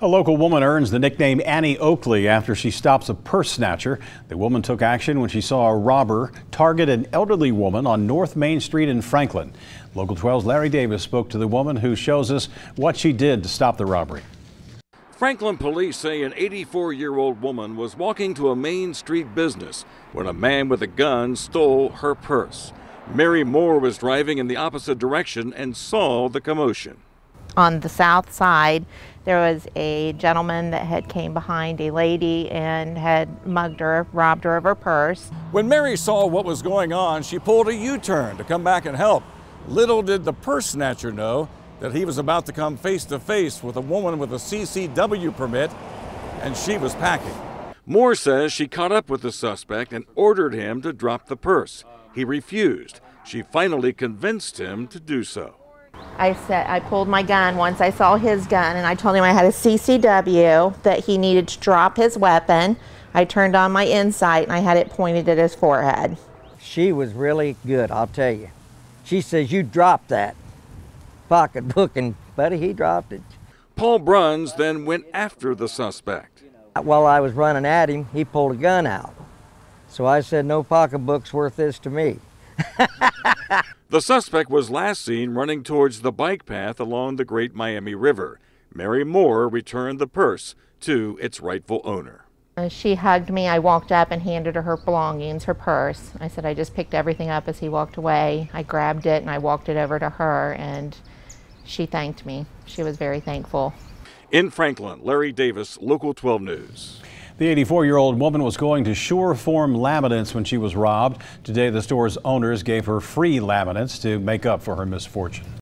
A local woman earns the nickname Annie Oakley after she stops a purse snatcher. The woman took action when she saw a robber target an elderly woman on North Main Street in Franklin. Local 12's Larry Davis spoke to the woman, who shows us what she did to stop the robbery. Franklin police say an 84-year-old woman was walking to a Main Street business when a man with a gun stole her purse. Mary Moore was driving in the opposite direction and saw the commotion. On the south side, there was a gentleman that had came behind a lady and had mugged her, robbed her of her purse. When Mary saw what was going on, she pulled a U-turn to come back and help. Little did the purse snatcher know that he was about to come face to face with a woman with a CCW permit, and she was packing. Moore says she caught up with the suspect and ordered him to drop the purse. He refused. She finally convinced him to do so. I pulled my gun once I saw his gun, and I told him I had a CCW, that he needed to drop his weapon. I turned on my insight and I had it pointed at his forehead. She was really good, I'll tell you. She says, "You dropped that pocketbook," and buddy, he dropped it. Paul Bruns then went after the suspect. While I was running at him, he pulled a gun out. So I said, "No pocketbook's worth this to me." The suspect was last seen running towards the bike path along the Great Miami River. Mary Moore returned the purse to its rightful owner. She hugged me. I walked up and handed her her belongings, her purse. I said I just picked everything up as he walked away. I grabbed it and I walked it over to her, and she thanked me. She was very thankful. In Franklin, Larry Davis, Local 12 News. The 84-year-old woman was going to Sure Form laminates when she was robbed. Today, the store's owners gave her free laminates to make up for her misfortune.